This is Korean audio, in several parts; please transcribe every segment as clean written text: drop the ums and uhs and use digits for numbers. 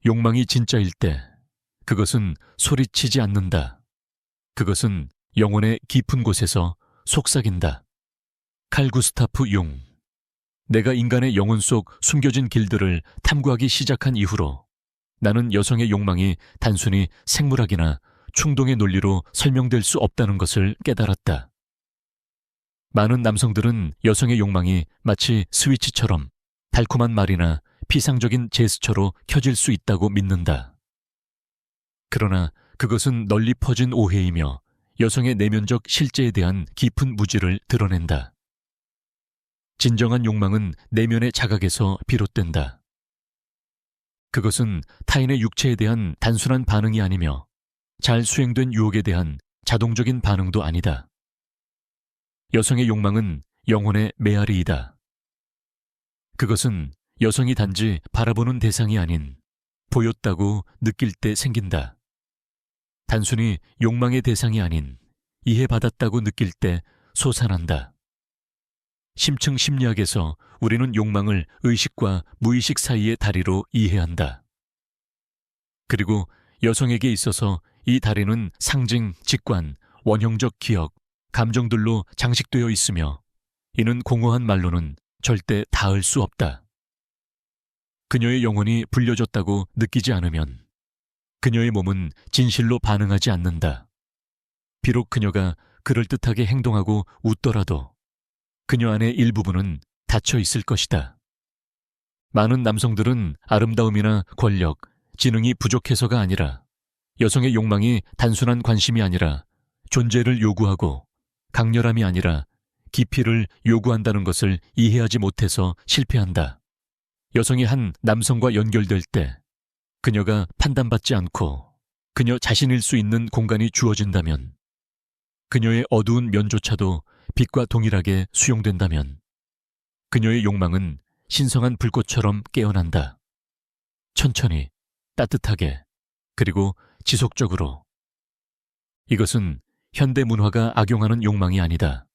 욕망이 진짜일 때 그것은 소리치지 않는다. 그것은 영혼의 깊은 곳에서 속삭인다. 칼 구스타프 융. 내가 인간의 영혼 속 숨겨진 길들을 탐구하기 시작한 이후로 나는 여성의 욕망이 단순히 생물학이나 충동의 논리로 설명될 수 없다는 것을 깨달았다. 많은 남성들은 여성의 욕망이 마치 스위치처럼 달콤한 말이나 피상적인 제스처로 켜질 수 있다고 믿는다. 그러나 그것은 널리 퍼진 오해이며 여성의 내면적 실제에 대한 깊은 무지를 드러낸다. 진정한 욕망은 내면의 자각에서 비롯된다. 그것은 타인의 육체에 대한 단순한 반응이 아니며 잘 수행된 유혹에 대한 자동적인 반응도 아니다. 여성의 욕망은 영혼의 메아리이다. 그것은 여성이 단지 바라보는 대상이 아닌 보였다고 느낄 때 생긴다. 단순히 욕망의 대상이 아닌 이해받았다고 느낄 때 솟아난다. 심층 심리학에서 우리는 욕망을 의식과 무의식 사이의 다리로 이해한다. 그리고 여성에게 있어서 이 다리는 상징, 직관, 원형적 기억, 감정들로 장식되어 있으며 이는 공허한 말로는 절대 닿을 수 없다. 그녀의 영혼이 불려졌다고 느끼지 않으면 그녀의 몸은 진실로 반응하지 않는다. 비록 그녀가 그럴듯하게 행동하고 웃더라도 그녀 안의 일부분은 닫혀 있을 것이다. 많은 남성들은 아름다움이나 권력, 지능이 부족해서가 아니라 여성의 욕망이 단순한 관심이 아니라 존재를 요구하고 강렬함이 아니라 깊이를 요구한다는 것을 이해하지 못해서 실패한다. 여성이 한 남성과 연결될 때 그녀가 판단받지 않고 그녀 자신일 수 있는 공간이 주어진다면, 그녀의 어두운 면조차도 빛과 동일하게 수용된다면 그녀의 욕망은 신성한 불꽃처럼 깨어난다. 천천히, 따뜻하게, 그리고 지속적으로. 이것은 현대 문화가 악용하는 욕망이 아니다.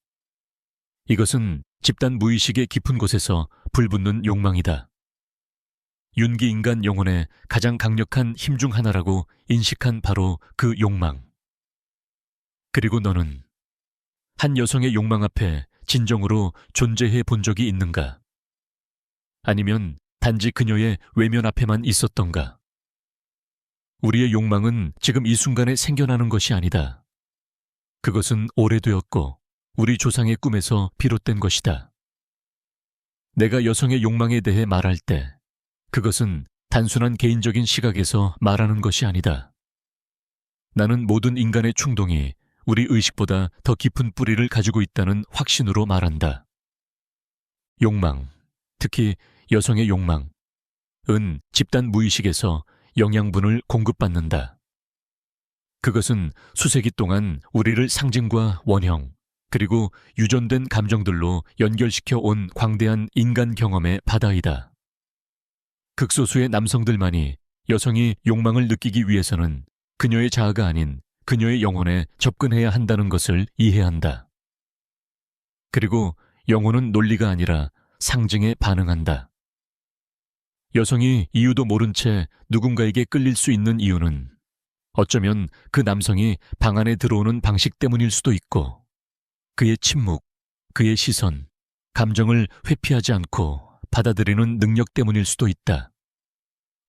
이것은 집단 무의식의 깊은 곳에서 불붙는 욕망이다. 윤기 인간 영혼의 가장 강력한 힘 중 하나라고 인식한 바로 그 욕망. 그리고 너는 한 여성의 욕망 앞에 진정으로 존재해 본 적이 있는가? 아니면 단지 그녀의 외면 앞에만 있었던가? 우리의 욕망은 지금 이 순간에 생겨나는 것이 아니다. 그것은 오래되었고 우리 조상의 꿈에서 비롯된 것이다. 내가 여성의 욕망에 대해 말할 때 그것은 단순한 개인적인 시각에서 말하는 것이 아니다. 나는 모든 인간의 충동이 우리 의식보다 더 깊은 뿌리를 가지고 있다는 확신으로 말한다. 욕망, 특히 여성의 욕망은 집단 무의식에서 영양분을 공급받는다. 그것은 수세기 동안 우리를 상징과 원형, 그리고 유전된 감정들로 연결시켜 온 광대한 인간 경험의 바다이다. 극소수의 남성들만이 여성이 욕망을 느끼기 위해서는 그녀의 자아가 아닌 그녀의 영혼에 접근해야 한다는 것을 이해한다. 그리고 영혼은 논리가 아니라 상징에 반응한다. 여성이 이유도 모른 채 누군가에게 끌릴 수 있는 이유는 어쩌면 그 남성이 방 안에 들어오는 방식 때문일 수도 있고, 그의 침묵, 그의 시선, 감정을 회피하지 않고 받아들이는 능력 때문일 수도 있다.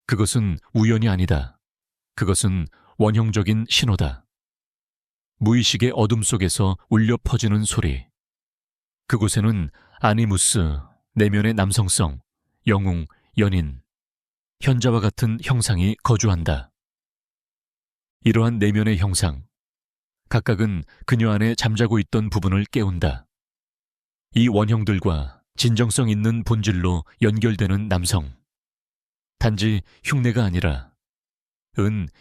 그것은 우연이 아니다. 그것은 원형적인 신호다. 무의식의 어둠 속에서 울려 퍼지는 소리. 그곳에는 아니무스, 내면의 남성성, 영웅, 연인, 현자와 같은 형상이 거주한다. 이러한 내면의 형상, 각각은 그녀 안에 잠자고 있던 부분을 깨운다. 이 원형들과 진정성 있는 본질로 연결되는 남성. 단지 흉내가 아니라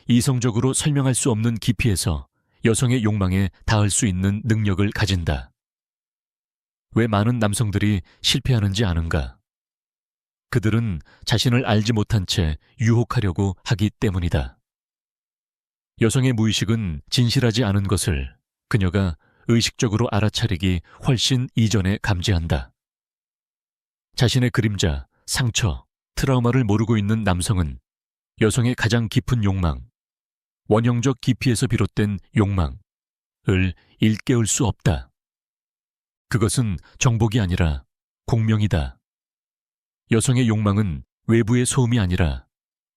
이성적으로 설명할 수 없는 깊이에서 여성의 욕망에 닿을 수 있는 능력을 가진다. 왜 많은 남성들이 실패하는지 아는가? 그들은 자신을 알지 못한 채 유혹하려고 하기 때문이다. 여성의 무의식은 진실하지 않은 것을 그녀가 의식적으로 알아차리기 훨씬 이전에 감지한다. 자신의 그림자, 상처, 트라우마를 모르고 있는 남성은 여성의 가장 깊은 욕망, 원형적 깊이에서 비롯된 욕망을 일깨울 수 없다. 그것은 정복이 아니라 공명이다. 여성의 욕망은 외부의 소음이 아니라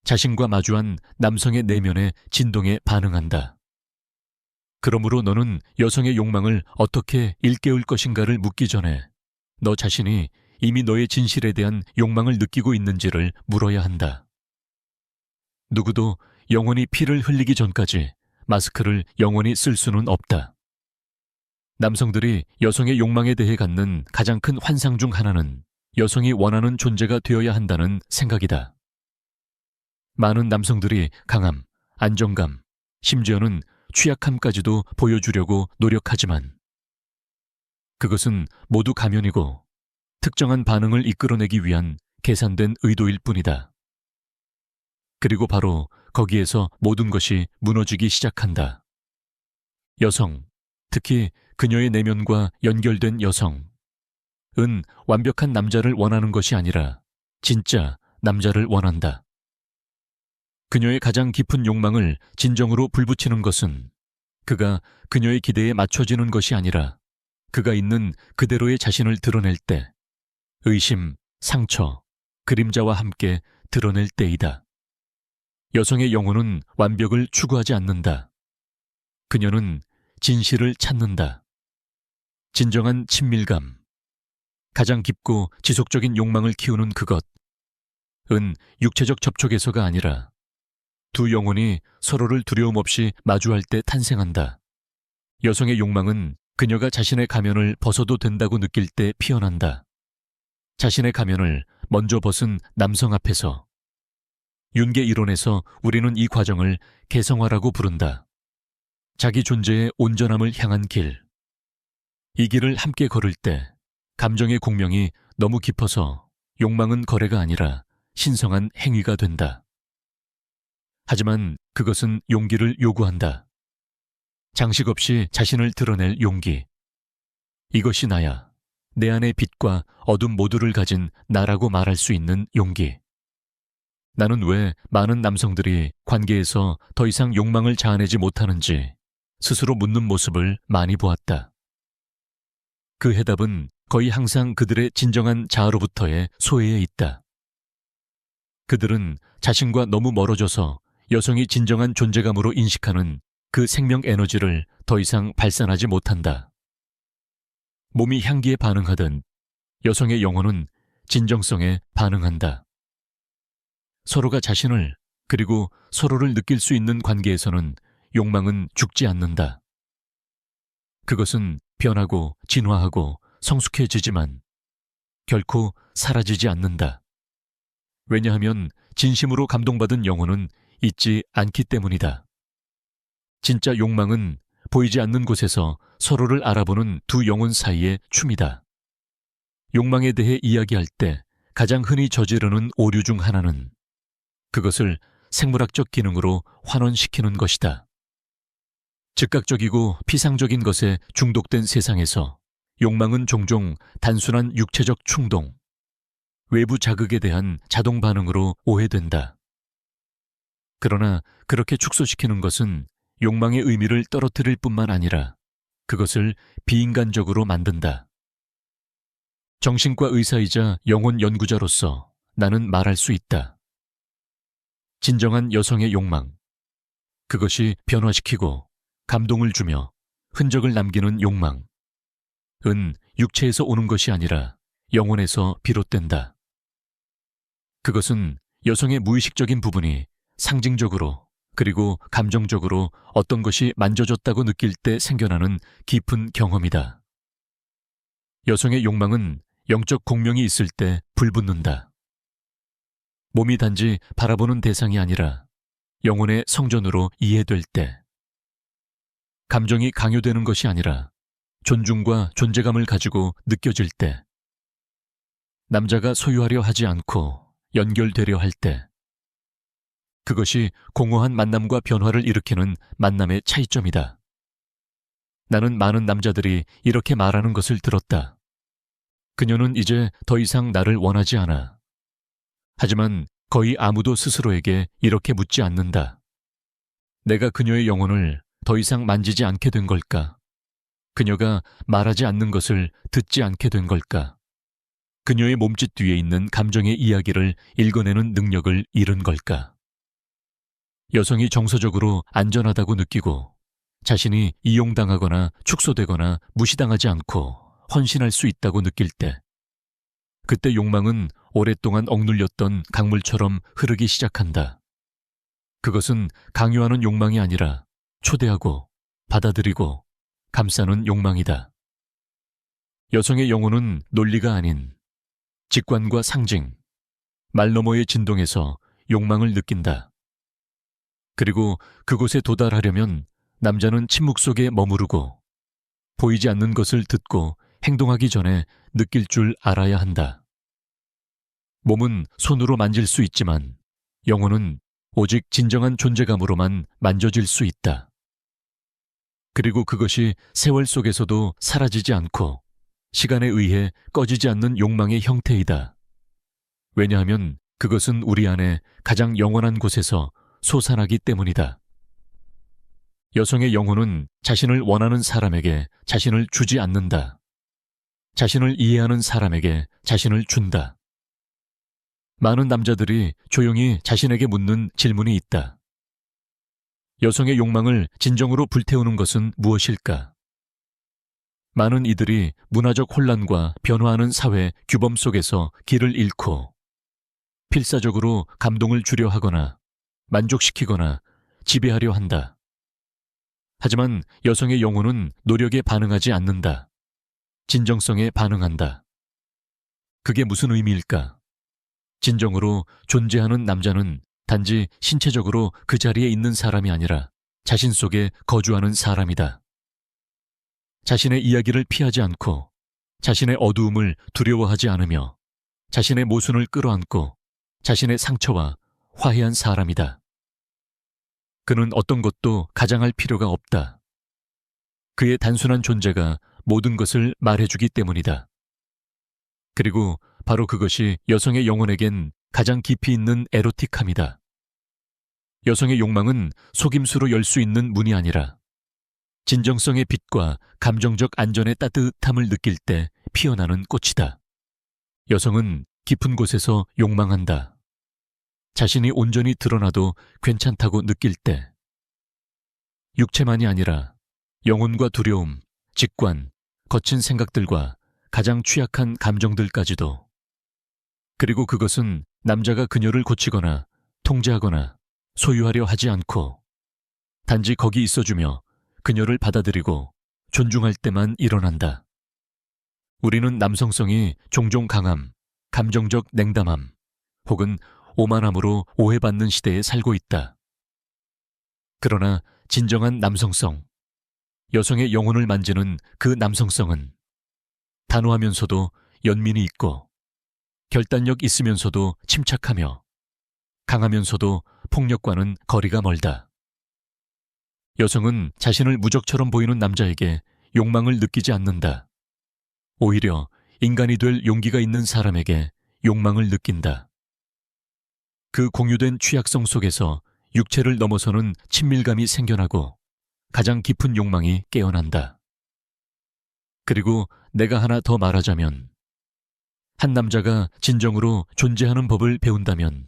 자신과 마주한 남성의 내면의 진동에 반응한다. 그러므로 너는 여성의 욕망을 어떻게 일깨울 것인가를 묻기 전에 너 자신이 이미 너의 진실에 대한 욕망을 느끼고 있는지를 물어야 한다. 누구도 영원히 피를 흘리기 전까지 마스크를 영원히 쓸 수는 없다. 남성들이 여성의 욕망에 대해 갖는 가장 큰 환상 중 하나는 여성이 원하는 존재가 되어야 한다는 생각이다. 많은 남성들이 강함, 안정감, 심지어는 취약함까지도 보여주려고 노력하지만 그것은 모두 가면이고 특정한 반응을 이끌어내기 위한 계산된 의도일 뿐이다. 그리고 바로 거기에서 모든 것이 무너지기 시작한다. 여성, 특히 그녀의 내면과 연결된 여성은 완벽한 남자를 원하는 것이 아니라 진짜 남자를 원한다. 그녀의 가장 깊은 욕망을 진정으로 불붙이는 것은 그가 그녀의 기대에 맞춰지는 것이 아니라 그가 있는 그대로의 자신을 드러낼 때, 의심, 상처, 그림자와 함께 드러낼 때이다. 여성의 영혼은 완벽을 추구하지 않는다. 그녀는 진실을 찾는다. 진정한 친밀감, 가장 깊고 지속적인 욕망을 키우는 그것은 육체적 접촉에서가 아니라 두 영혼이 서로를 두려움 없이 마주할 때 탄생한다. 여성의 욕망은 그녀가 자신의 가면을 벗어도 된다고 느낄 때 피어난다. 자신의 가면을 먼저 벗은 남성 앞에서. 윤계 이론에서 우리는 이 과정을 개성화라고 부른다. 자기 존재의 온전함을 향한 길. 이 길을 함께 걸을 때 감정의 공명이 너무 깊어서 욕망은 거래가 아니라 신성한 행위가 된다. 하지만 그것은 용기를 요구한다. 장식 없이 자신을 드러낼 용기. 이것이 나야. 내 안의 빛과 어둠 모두를 가진 나라고 말할 수 있는 용기. 나는 왜 많은 남성들이 관계에서 더 이상 욕망을 자아내지 못하는지 스스로 묻는 모습을 많이 보았다. 그 해답은 거의 항상 그들의 진정한 자아로부터의 소외에 있다. 그들은 자신과 너무 멀어져서 여성이 진정한 존재감으로 인식하는 그 생명 에너지를 더 이상 발산하지 못한다. 몸이 향기에 반응하듯 여성의 영혼은 진정성에 반응한다. 서로가 자신을 그리고 서로를 느낄 수 있는 관계에서는 욕망은 죽지 않는다. 그것은 변하고 진화하고 성숙해지지만 결코 사라지지 않는다. 왜냐하면 진심으로 감동받은 영혼은 잊지 않기 때문이다. 진짜 욕망은 보이지 않는 곳에서 서로를 알아보는 두 영혼 사이의 춤이다. 욕망에 대해 이야기할 때 가장 흔히 저지르는 오류 중 하나는 그것을 생물학적 기능으로 환원시키는 것이다. 즉각적이고 피상적인 것에 중독된 세상에서 욕망은 종종 단순한 육체적 충동, 외부 자극에 대한 자동 반응으로 오해된다. 그러나 그렇게 축소시키는 것은 욕망의 의미를 떨어뜨릴 뿐만 아니라 그것을 비인간적으로 만든다. 정신과 의사이자 영혼 연구자로서 나는 말할 수 있다. 진정한 여성의 욕망, 그것이 변화시키고 감동을 주며 흔적을 남기는 욕망은 육체에서 오는 것이 아니라 영혼에서 비롯된다. 그것은 여성의 무의식적인 부분이 상징적으로 그리고 감정적으로 어떤 것이 만져졌다고 느낄 때 생겨나는 깊은 경험이다. 여성의 욕망은 영적 공명이 있을 때 불붙는다. 몸이 단지 바라보는 대상이 아니라 영혼의 성전으로 이해될 때, 감정이 강요되는 것이 아니라 존중과 존재감을 가지고 느껴질 때, 남자가 소유하려 하지 않고 연결되려 할 때, 그것이 공허한 만남과 변화를 일으키는 만남의 차이점이다. 나는 많은 남자들이 이렇게 말하는 것을 들었다. 그녀는 이제 더 이상 나를 원하지 않아. 하지만 거의 아무도 스스로에게 이렇게 묻지 않는다. 내가 그녀의 영혼을 더 이상 만지지 않게 된 걸까? 그녀가 말하지 않는 것을 듣지 않게 된 걸까? 그녀의 몸짓 뒤에 있는 감정의 이야기를 읽어내는 능력을 잃은 걸까? 여성이 정서적으로 안전하다고 느끼고 자신이 이용당하거나 축소되거나 무시당하지 않고 헌신할 수 있다고 느낄 때, 그때 욕망은 오랫동안 억눌렸던 강물처럼 흐르기 시작한다. 그것은 강요하는 욕망이 아니라 초대하고 받아들이고 감싸는 욕망이다. 여성의 영혼은 논리가 아닌 직관과 상징, 말 너머의 진동에서 욕망을 느낀다. 그리고 그곳에 도달하려면 남자는 침묵 속에 머무르고 보이지 않는 것을 듣고 행동하기 전에 느낄 줄 알아야 한다. 몸은 손으로 만질 수 있지만 영혼은 오직 진정한 존재감으로만 만져질 수 있다. 그리고 그것이 세월 속에서도 사라지지 않고 시간에 의해 꺼지지 않는 욕망의 형태이다. 왜냐하면 그것은 우리 안에 가장 영원한 곳에서 솟아나기 때문이다. 여성의 영혼은 자신을 원하는 사람에게 자신을 주지 않는다. 자신을 이해하는 사람에게 자신을 준다. 많은 남자들이 조용히 자신에게 묻는 질문이 있다. 여성의 욕망을 진정으로 불태우는 것은 무엇일까? 많은 이들이 문화적 혼란과 변화하는 사회 규범 속에서 길을 잃고 필사적으로 감동을 주려 하거나 만족시키거나 지배하려 한다. 하지만 여성의 영혼은 노력에 반응하지 않는다. 진정성에 반응한다. 그게 무슨 의미일까? 진정으로 존재하는 남자는 단지 신체적으로 그 자리에 있는 사람이 아니라 자신 속에 거주하는 사람이다. 자신의 이야기를 피하지 않고 자신의 어두움을 두려워하지 않으며 자신의 모순을 끌어안고 자신의 상처와 화해한 사람이다. 그는 어떤 것도 가장할 필요가 없다. 그의 단순한 존재가 모든 것을 말해주기 때문이다. 그리고 바로 그것이 여성의 영혼에겐 가장 깊이 있는 에로틱함이다. 여성의 욕망은 속임수로 열 수 있는 문이 아니라 진정성의 빛과 감정적 안전의 따뜻함을 느낄 때 피어나는 꽃이다. 여성은 깊은 곳에서 욕망한다. 자신이 온전히 드러나도 괜찮다고 느낄 때. 육체만이 아니라 영혼과 두려움, 직관, 거친 생각들과 가장 취약한 감정들까지도. 그리고 그것은 남자가 그녀를 고치거나 통제하거나 소유하려 하지 않고 단지 거기 있어주며 그녀를 받아들이고 존중할 때만 일어난다. 우리는 남성성이 종종 강함, 감정적 냉담함, 혹은 오만함으로 오해받는 시대에 살고 있다. 그러나 진정한 남성성, 여성의 영혼을 만지는 그 남성성은 단호하면서도 연민이 있고 결단력 있으면서도 침착하며 강하면서도 폭력과는 거리가 멀다. 여성은 자신을 무적처럼 보이는 남자에게 욕망을 느끼지 않는다. 오히려 인간이 될 용기가 있는 사람에게 욕망을 느낀다. 그 공유된 취약성 속에서 육체를 넘어서는 친밀감이 생겨나고 가장 깊은 욕망이 깨어난다. 그리고 내가 하나 더 말하자면, 한 남자가 진정으로 존재하는 법을 배운다면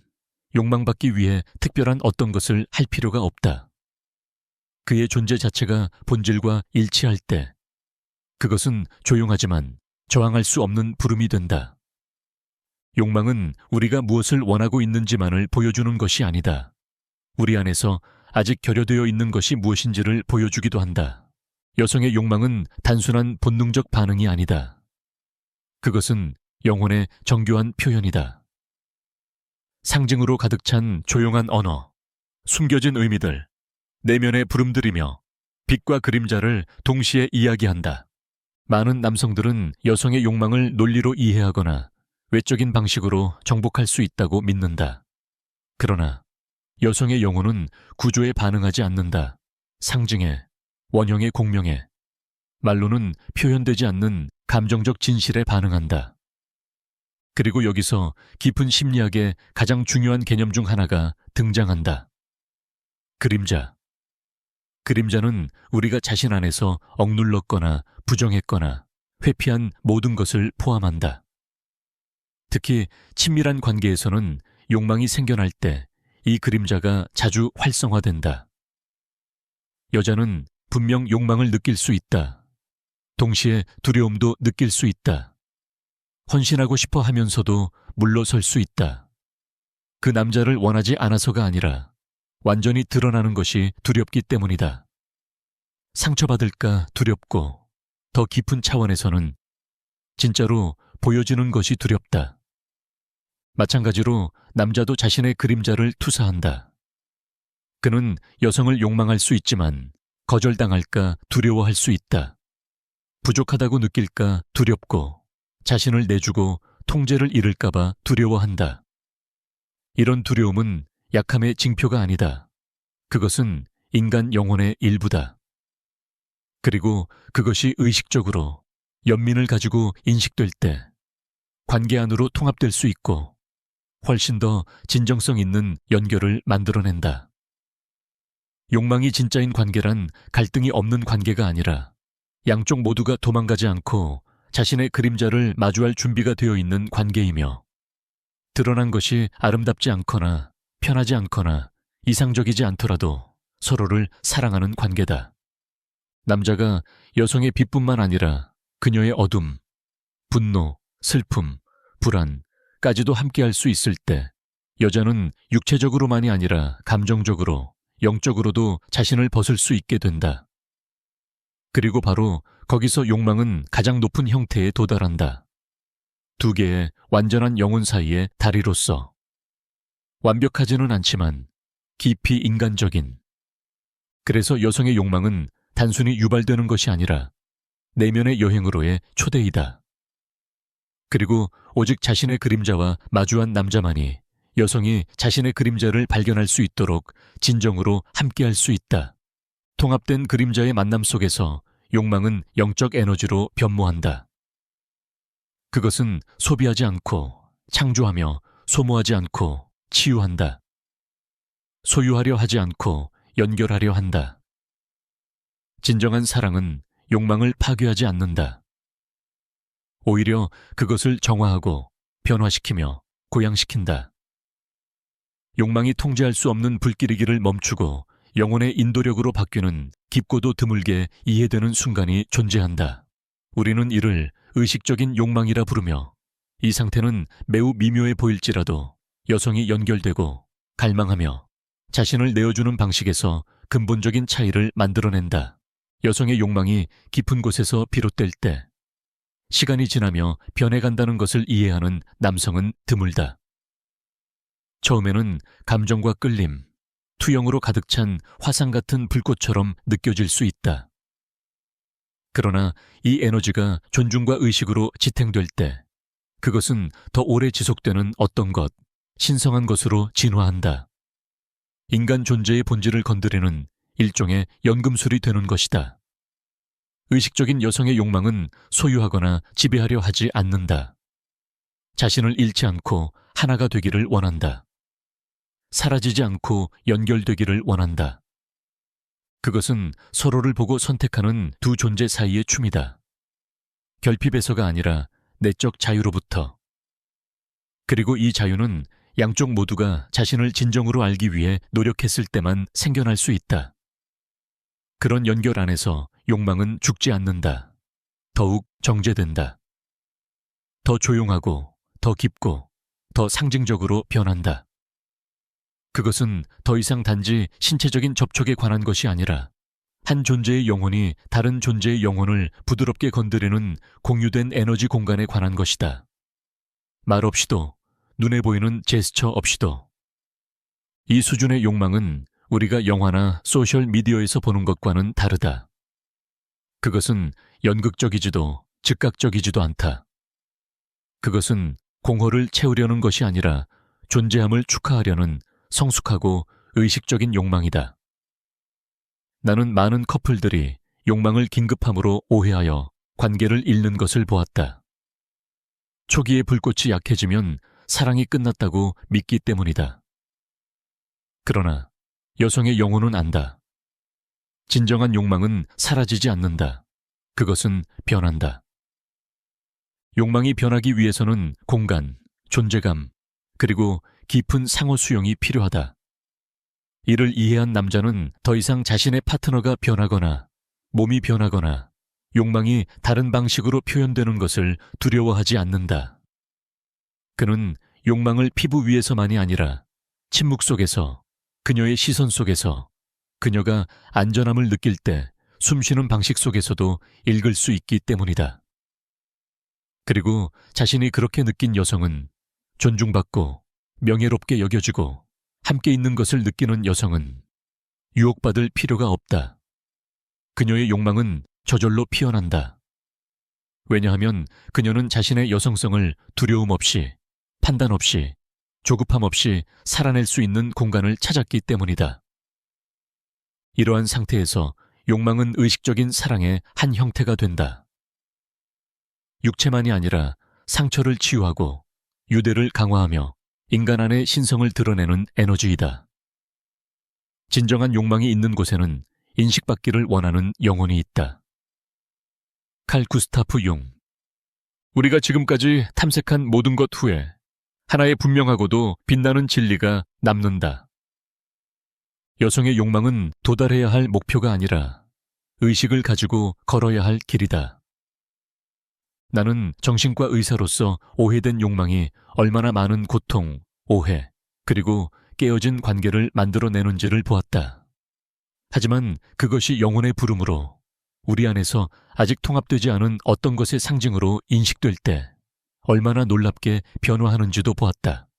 욕망받기 위해 특별한 어떤 것을 할 필요가 없다. 그의 존재 자체가 본질과 일치할 때 그것은 조용하지만 저항할 수 없는 부름이 된다. 욕망은 우리가 무엇을 원하고 있는지만을 보여주는 것이 아니다. 우리 안에서 아직 결여되어 있는 것이 무엇인지를 보여주기도 한다. 여성의 욕망은 단순한 본능적 반응이 아니다. 그것은 영혼의 정교한 표현이다. 상징으로 가득 찬 조용한 언어, 숨겨진 의미들, 내면의 부름들이며 빛과 그림자를 동시에 이야기한다. 많은 남성들은 여성의 욕망을 논리로 이해하거나 외적인 방식으로 정복할 수 있다고 믿는다. 그러나 여성의 영혼은 구조에 반응하지 않는다. 상징에, 원형의 공명에, 말로는 표현되지 않는 감정적 진실에 반응한다. 그리고 여기서 깊은 심리학의 가장 중요한 개념 중 하나가 등장한다. 그림자. 그림자는 우리가 자신 안에서 억눌렀거나 부정했거나 회피한 모든 것을 포함한다. 특히 친밀한 관계에서는 욕망이 생겨날 때 이 그림자가 자주 활성화된다. 여자는 분명 욕망을 느낄 수 있다. 동시에 두려움도 느낄 수 있다. 헌신하고 싶어 하면서도 물러설 수 있다. 그 남자를 원하지 않아서가 아니라 완전히 드러나는 것이 두렵기 때문이다. 상처받을까 두렵고 더 깊은 차원에서는 진짜로 보여지는 것이 두렵다. 마찬가지로 남자도 자신의 그림자를 투사한다. 그는 여성을 욕망할 수 있지만 거절당할까 두려워할 수 있다. 부족하다고 느낄까 두렵고 자신을 내주고 통제를 잃을까봐 두려워한다. 이런 두려움은 약함의 징표가 아니다. 그것은 인간 영혼의 일부다. 그리고 그것이 의식적으로 연민을 가지고 인식될 때 관계 안으로 통합될 수 있고 훨씬 더 진정성 있는 연결을 만들어낸다. 욕망이 진짜인 관계란 갈등이 없는 관계가 아니라 양쪽 모두가 도망가지 않고 자신의 그림자를 마주할 준비가 되어 있는 관계이며 드러난 것이 아름답지 않거나 편하지 않거나 이상적이지 않더라도 서로를 사랑하는 관계다. 남자가 여성의 빛뿐만 아니라 그녀의 어둠, 분노, 슬픔, 불안까지도 함께할 수 있을 때 여자는 육체적으로만이 아니라 감정적으로, 영적으로도 자신을 벗을 수 있게 된다. 그리고 바로 거기서 욕망은 가장 높은 형태에 도달한다. 두 개의 완전한 영혼 사이의 다리로서. 완벽하지는 않지만 깊이 인간적인. 그래서 여성의 욕망은 단순히 유발되는 것이 아니라 내면의 여행으로의 초대이다. 그리고 오직 자신의 그림자와 마주한 남자만이 여성이 자신의 그림자를 발견할 수 있도록 진정으로 함께할 수 있다. 통합된 그림자의 만남 속에서 욕망은 영적 에너지로 변모한다. 그것은 소비하지 않고 창조하며 소모하지 않고 치유한다. 소유하려 하지 않고 연결하려 한다. 진정한 사랑은 욕망을 파괴하지 않는다. 오히려 그것을 정화하고 변화시키며 고양시킨다. 욕망이 통제할 수 없는 불길이기를 멈추고 영혼의 인도력으로 바뀌는 깊고도 드물게 이해되는 순간이 존재한다. 우리는 이를 의식적인 욕망이라 부르며 이 상태는 매우 미묘해 보일지라도 여성이 연결되고 갈망하며 자신을 내어주는 방식에서 근본적인 차이를 만들어낸다. 여성의 욕망이 깊은 곳에서 비롯될 때 시간이 지나며 변해간다는 것을 이해하는 남성은 드물다. 처음에는 감정과 끌림, 투영으로 가득 찬 화상 같은 불꽃처럼 느껴질 수 있다. 그러나 이 에너지가 존중과 의식으로 지탱될 때 그것은 더 오래 지속되는 어떤 것, 신성한 것으로 진화한다. 인간 존재의 본질을 건드리는 일종의 연금술이 되는 것이다. 의식적인 여성의 욕망은 소유하거나 지배하려 하지 않는다. 자신을 잃지 않고 하나가 되기를 원한다. 사라지지 않고 연결되기를 원한다. 그것은 서로를 보고 선택하는 두 존재 사이의 춤이다. 결핍에서가 아니라 내적 자유로부터. 그리고 이 자유는 양쪽 모두가 자신을 진정으로 알기 위해 노력했을 때만 생겨날 수 있다. 그런 연결 안에서 욕망은 죽지 않는다. 더욱 정제된다. 더 조용하고 더 깊고 더 상징적으로 변한다. 그것은 더 이상 단지 신체적인 접촉에 관한 것이 아니라 한 존재의 영혼이 다른 존재의 영혼을 부드럽게 건드리는 공유된 에너지 공간에 관한 것이다. 말 없이도, 눈에 보이는 제스처 없이도. 이 수준의 욕망은 우리가 영화나 소셜 미디어에서 보는 것과는 다르다. 그것은 연극적이지도 즉각적이지도 않다. 그것은 공허를 채우려는 것이 아니라 존재함을 축하하려는 성숙하고 의식적인 욕망이다. 나는 많은 커플들이 욕망을 긴급함으로 오해하여 관계를 잃는 것을 보았다. 초기에 불꽃이 약해지면 사랑이 끝났다고 믿기 때문이다. 그러나 여성의 영혼은 안다. 진정한 욕망은 사라지지 않는다. 그것은 변한다. 욕망이 변하기 위해서는 공간, 존재감, 그리고 깊은 상호 수용이 필요하다. 이를 이해한 남자는 더 이상 자신의 파트너가 변하거나 몸이 변하거나 욕망이 다른 방식으로 표현되는 것을 두려워하지 않는다. 그는 욕망을 피부 위에서만이 아니라 침묵 속에서, 그녀의 시선 속에서, 그녀가 안전함을 느낄 때 숨쉬는 방식 속에서도 읽을 수 있기 때문이다. 그리고 자신이 그렇게 느낀 여성은 존중받고 명예롭게 여겨지고 함께 있는 것을 느끼는 여성은 유혹받을 필요가 없다. 그녀의 욕망은 저절로 피어난다. 왜냐하면 그녀는 자신의 여성성을 두려움 없이, 판단 없이, 조급함 없이 살아낼 수 있는 공간을 찾았기 때문이다. 이러한 상태에서 욕망은 의식적인 사랑의 한 형태가 된다. 육체만이 아니라 상처를 치유하고 유대를 강화하며 인간 안의 신성을 드러내는 에너지이다. 진정한 욕망이 있는 곳에는 인식받기를 원하는 영혼이 있다. 칼 구스타프 융. 우리가 지금까지 탐색한 모든 것 후에 하나의 분명하고도 빛나는 진리가 남는다. 여성의 욕망은 도달해야 할 목표가 아니라 의식을 가지고 걸어야 할 길이다. 나는 정신과 의사로서 오해된 욕망이 얼마나 많은 고통, 오해, 그리고 깨어진 관계를 만들어내는지를 보았다. 하지만 그것이 영혼의 부름으로 우리 안에서 아직 통합되지 않은 어떤 것의 상징으로 인식될 때 얼마나 놀랍게 변화하는지도 보았다.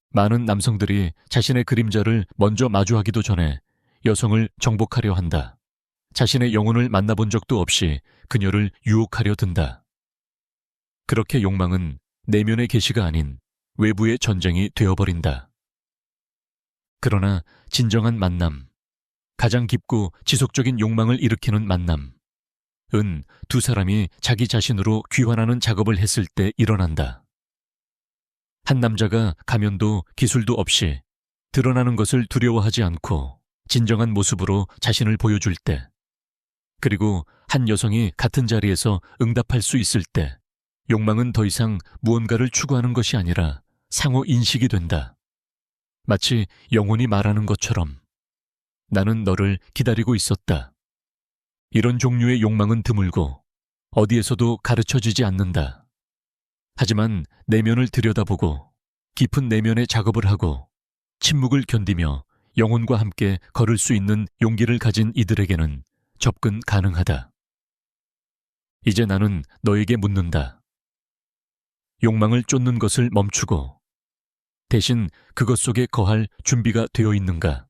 많은 남성들이 자신의 그림자를 먼저 마주하기도 전에 여성을 정복하려 한다. 자신의 영혼을 만나본 적도 없이 그녀를 유혹하려 든다. 그렇게 욕망은 내면의 계시가 아닌 외부의 전쟁이 되어버린다. 그러나 진정한 만남, 가장 깊고 지속적인 욕망을 일으키는 만남은 두 사람이 자기 자신으로 귀환하는 작업을 했을 때 일어난다. 한 남자가 가면도 기술도 없이 드러나는 것을 두려워하지 않고 진정한 모습으로 자신을 보여줄 때, 그리고 한 여성이 같은 자리에서 응답할 수 있을 때 욕망은 더 이상 무언가를 추구하는 것이 아니라 상호 인식이 된다. 마치 영혼이 말하는 것처럼 나는 너를 기다리고 있었다. 이런 종류의 욕망은 드물고 어디에서도 가르쳐지지 않는다. 하지만 내면을 들여다보고 깊은 내면의 작업을 하고 침묵을 견디며 영혼과 함께 걸을 수 있는 용기를 가진 이들에게는 접근 가능하다. 이제 나는 너에게 묻는다. 욕망을 쫓는 것을 멈추고 대신 그것 속에 거할 준비가 되어 있는가?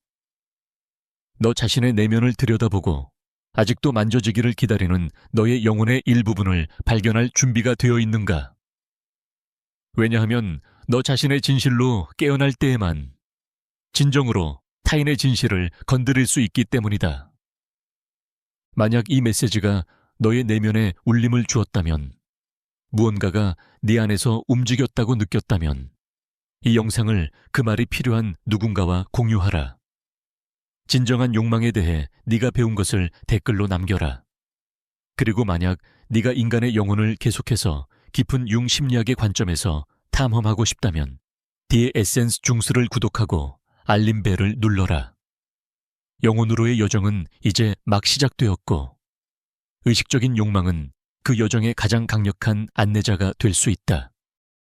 너 자신의 내면을 들여다보고 아직도 만져지기를 기다리는 너의 영혼의 일부분을 발견할 준비가 되어 있는가? 왜냐하면 너 자신의 진실로 깨어날 때에만 진정으로 타인의 진실을 건드릴 수 있기 때문이다. 만약 이 메시지가 너의 내면에 울림을 주었다면, 무언가가 네 안에서 움직였다고 느꼈다면 이 영상을 그 말이 필요한 누군가와 공유하라. 진정한 욕망에 대해 네가 배운 것을 댓글로 남겨라. 그리고 만약 네가 인간의 영혼을 계속해서 깊은 융 심리학의 관점에서 탐험하고 싶다면 디의 에센스 중스를 구독하고 알림벨을 눌러라. 영혼으로의 여정은 이제 막 시작되었고 의식적인 욕망은 그 여정의 가장 강력한 안내자가 될 수 있다.